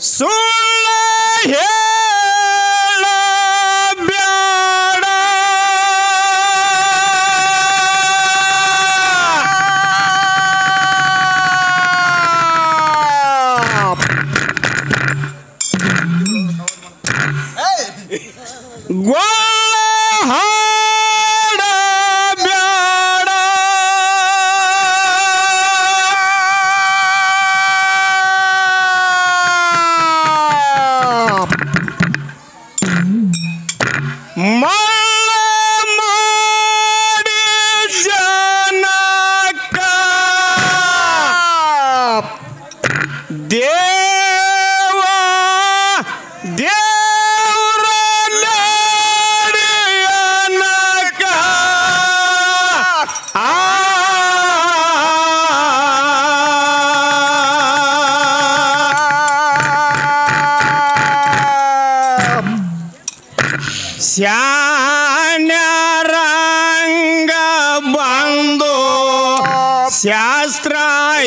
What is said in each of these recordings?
ಸುಳ್ಳ ಹೇಳಬ್ಯಾಡ ಗೋಳ ಹಾಡಬ್ಯಾಡ ಮಳ್ಳ ಮಾಡಿ ಜನಕ್ಕ ದೇವ ದೇವ್ರ ನಡೆಯನಕ ಸ್ಯಾನ್ಯರಂಗ ಬಂದು ಶಾಸ್ತ್ರ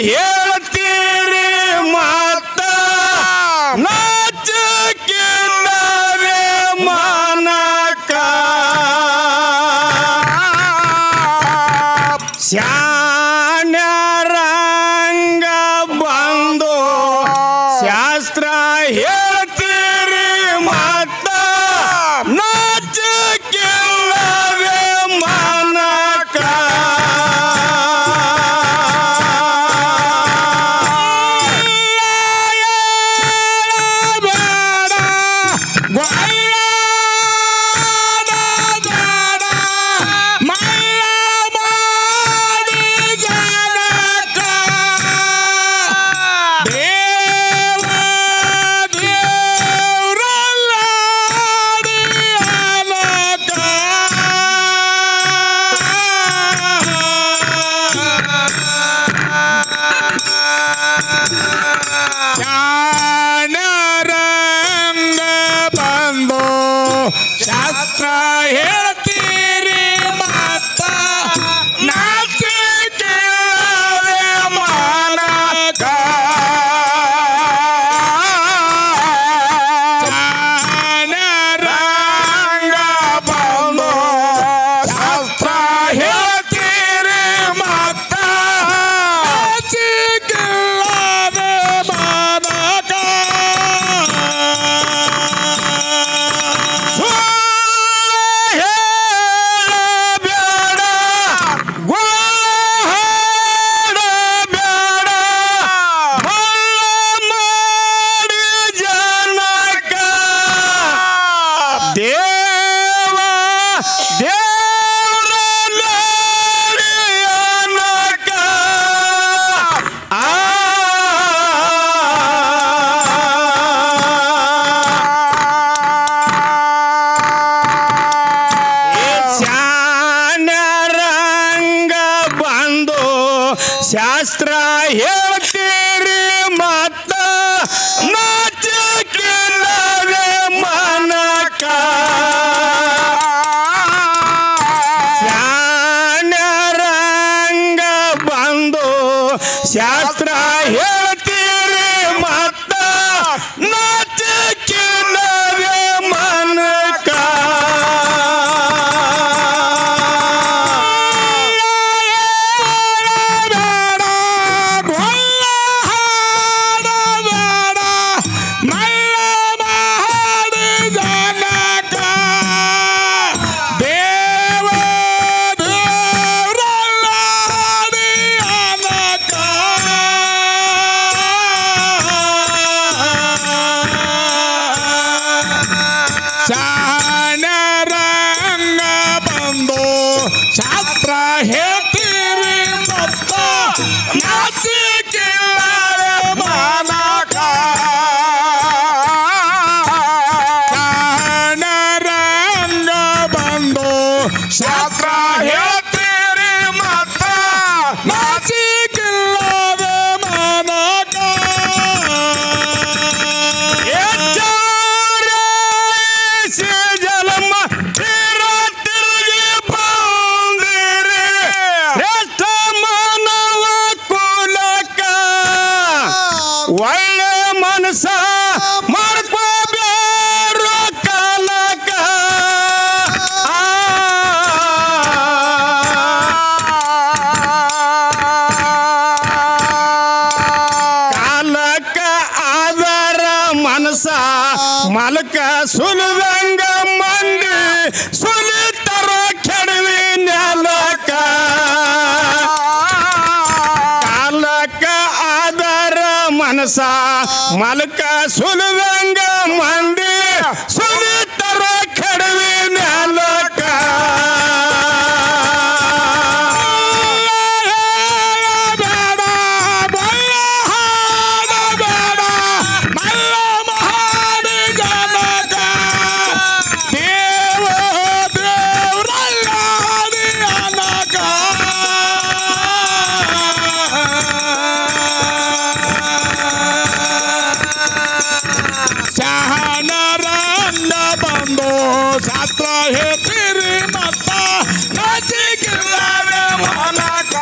ಹೇಳ್ತೀರಿ ಮತ್ತ ನಾಚಕ್ಕಿಲ್ಲವೇ ಮನಕ ಸ್ಯಾನ್ಯರಂಗ ಬಂದು ಶಾಸ್ತ್ರ ಹೇಳ್ತೀರಿ ಮತ್ತ ನಾಚಕ್ಕಿಲ್ಲವೇ ಮನಕ ಮಳ್ಳ ಮಾಡಿ ಮನಸ ಮಲಕ ಸುಲಿದಂಗ ಮಂದಿ ಸುಲಿತರ ಕೆಡವಿ ನೆಲಕ ಕಾಲಕ ಆದರ ಮನಸ ಮಲಕ ಸುಲಿದಂಗ ಮಂದಿ ಸುಲಿತರ ಕೆಡವಿ ನೆಲಕ ಶಾಸ್ತ್ರ ಹೇಳ್ತೀರಿ ಮತ್ತ ನಾಚಿಕಿಲ್ಲದೆ ಮನಕ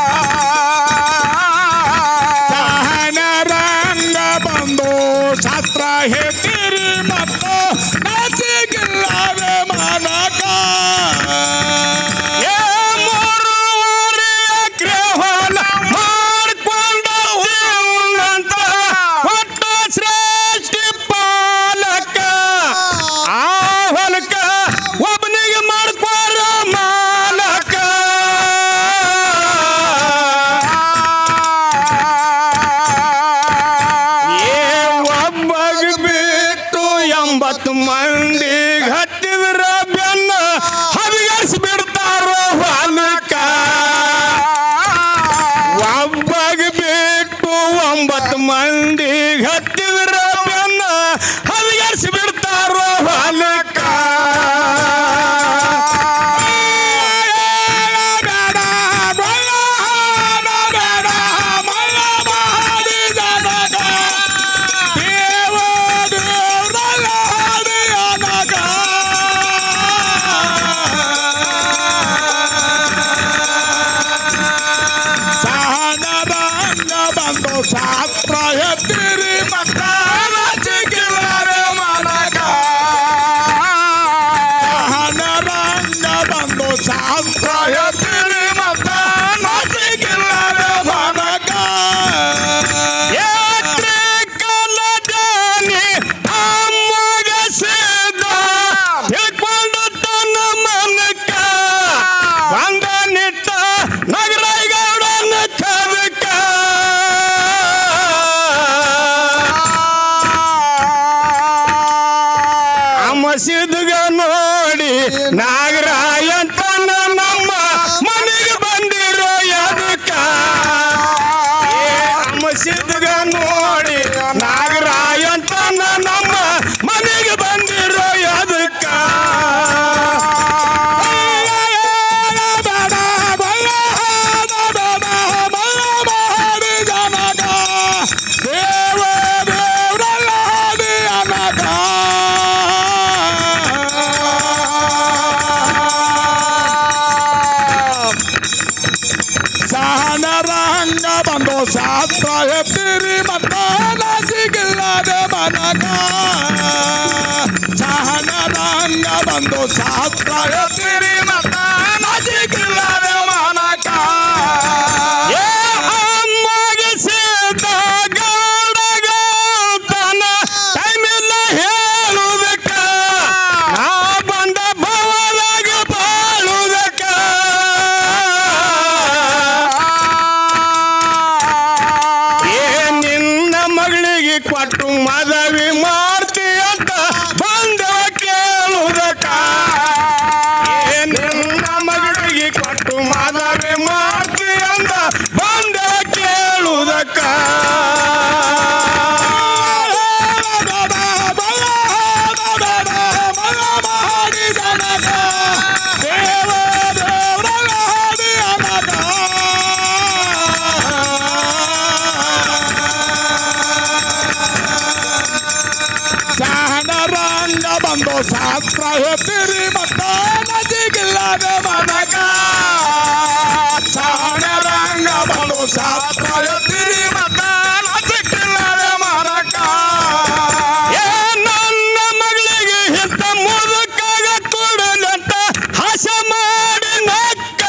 ರಂಗ ಬಂದು ಶಾಸ್ತ್ರ ಹೇಳ್ತೀರಿ ಮತ್ತ ನಾಚಿಕಿಲ್ಲದೆ ಮನಕ ಮಂದಿ ಹತ್ತಿದ್ರ ಬೆನ್ನ ಹರಿಗರಿಸಿ ಬಿಡ್ತಾರೋ ಹೊಲಕ ಒಬ್ಬಗ ಬಿಟ್ಟು 9 ಮಂದಿ ಹತ್ತಿದ್ರ ಬೆನ್ನ ಹರಿಗರಿಸಿ ಬಿಡ್ತಾರೋ ಹೊಲಕ ಶಾಸ್ತ್ರ ಎತ್ತಿರಿ ಮಕ್ಕ ನಾಚಿಕಿಲ್ಲದೆ ಮನಕ ರಂಗ ಬಂದು ಶಾಸ್ತ್ರ ಎತ್ತಿರಿ ಮಕ್ಕ ನಾಚಿಕಿಲ್ಲದೆ ಮನಕ ಕಲ ಜಾನಿ ಅಮ್ಮಗ ಸಿದ್ಧ ತಿಳ್ಕೊಂಡು ತನ್ನ ಮನಕ ಬಂದ ನಿಟ್ಟ ನಗರಗೌಡನ ಕದಕ ಮಸೀದ್ಗ ನೋಡಿ ನಾಗರಾಯಂತನ ನಮ್ಮ ಮನೆಗೆ ಬಂದಿರೋ ಯದಕ ಮಸೀದ್ಗ ನೋಡಿ ನಾಗರಾಯಂತನ ನಮ್ಮ ಮನೆಗೆ ಬಂದಿರೋ ಯದಕ ರಂಗ ಬಂದು ಶಾಸ್ತ್ರ ಎತ್ತಿರಿ ಮತ್ತ ನಾಚಿಕಿಲ್ಲದೆ ಮನಕ ರಂಗ ಬಂದು ಶಾಸ್ತ್ರ ಎತ್ತಿರಿ ಮತ್ತ ನಾಚಿಕಿಲ್ಲದೆ ಮನಕ ಅಮ್ಮಗೆ ಸಿದ್ಧ ಗೌಡಗೌತನ ಟೈಮಿಲ್ಲ ಹೇಳುವುದಕ್ಕ ನಾ ಬಂದ ಭವದಾಗ ಬಾಳುವುದಕ್ಕ ಮಗಳಿಗೆ ಕೊಟ್ಟು ಮದುವೆ ಮಾಡ್ತಿ ಅಂತ ಬಂದ ಕೇಳುವುದಕ್ಕ ನಿನ್ನ ಮಗಳಿಗೆ ಕೊಟ್ಟು ಮದುವೆ ಮಾಡ್ತಿ ಅಂತ ಬಂದ ಕೇಳುವುದಕ್ಕ ರಂಗ ಬಂದು ಶಾಸ್ತ್ರ ಎತ್ತಿರಿ ಮತ್ತ ನಾಚಿಕಿಲ್ಲದೆ ಮನಕ ರಂಗ ಬಂದು ಶಾಸ್ತ್ರ ಎತ್ತಿರಿ ಮತ್ತ ನಾಚಿಕಿಲ್ಲದೆ ಮನಕ ನನ್ನ ಮಗಳಿಗೆ ಇಂಥ ಮುದುಕಾಗ ಕೊಡಲಂತ ಹಸ ಮಾಡಿ ನಕ್ಕ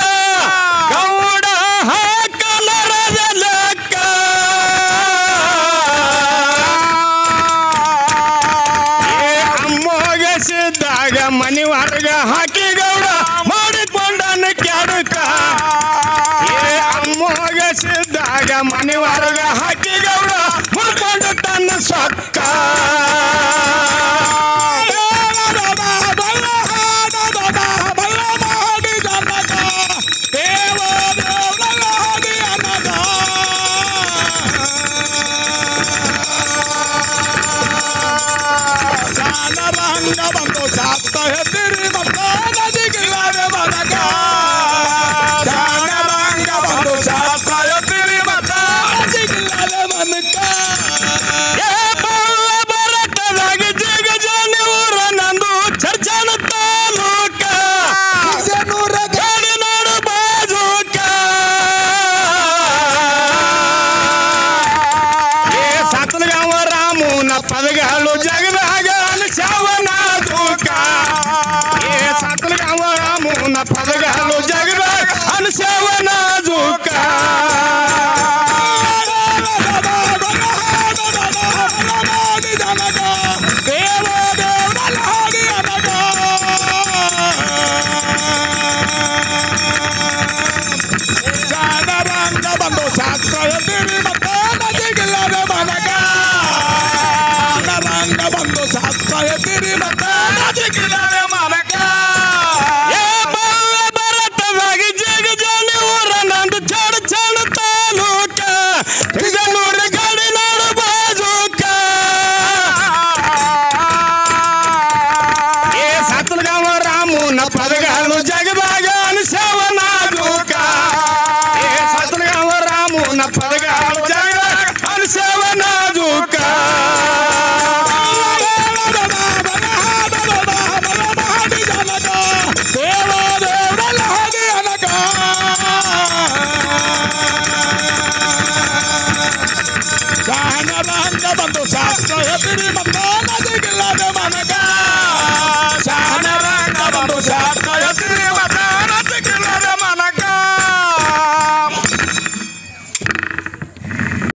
ಗೌಡ ಹಾಕಲರದ ಲೆಕ್ಕ ಮನೆವರೆಗ ಹಾಕಿ ಗೌಡ ಮುರ್ಕೊಂಡು ತನ್ನ ಸೊಕ್ಕ ಬಂದು ಶಾಸ್ತ್ರ ಹೆದ್ದಿರಿ ಮತ್ತ ನದಿಗಿಲ್ಲದೆ ಬದಕ ರಂಗ ಬಂದು ಶಾಸ್ತ್ರ ಹೆದ್ದಿರಿ ಮತ್ತ ನದಿಗಿಲ್ಲದೆ ಮನಕ ಬರತದಾಗಿ ಜಗ ಜಾನಿ ಊರ ನಂದು ಚರ್ಚನ ತಾಲೂಕ ನೂರ ಗಾಡಿ ನಾಡು ಬಾಜೂಕ ಸತ್ಲಗಾವ ರಾಮುನ ಪದಗಾಲು ಜಗದಾಗ ಅನುಶಾವನ ತೂಕ ಸತ್ಲಗಾವ ರಾಮುನ ಪದಗಾಲು ಜಗದಾಗ ಅನುಶಾವನ ಜೂಕ ರಂಗ ಬಂದು ಶಾಸ್ತ್ರ ಹೆದ್ದಿರಿ ಮತ್ತ ನದಿಗಿಲ್ಲದೆ ಬದಕ ರಂಗ ಬಂದು ಶಾಸ್ತ್ರ ಹೆದ್ದಿರಿ ಮತ್ತ ನದಿಗಿಲ್ಲದೆ ಮನಕ ಬರತದಾಗಿ ಜಗ ಜಾನಿ ಊರ ನಂದು ಚಡ ಚಡ ತಾಲೂಕ ತಿರುಗನೂರ ಗಾಡಿ ನಾಡು ಬಾಜೂಕ ಸತ್ಲಗಾವ ರಾಮುನ ಪದಗಾಲು ಜಗದಾಗ ಅನುಶಾವನ ಜೂಕ ಸತ್ಲಗಾವ ರಾಮುನ ಪದಗಾಲು ಜಗದಾಗ ಅನುಶಾವನ ಜೂಕ ರಂಗ ಬಂದು ಶಾಸ್ತ್ರ ಹೆದ್ದಿರಿ ಮತ್ತ ನದಿಗಿಲ್ಲದೆ ಮನಕ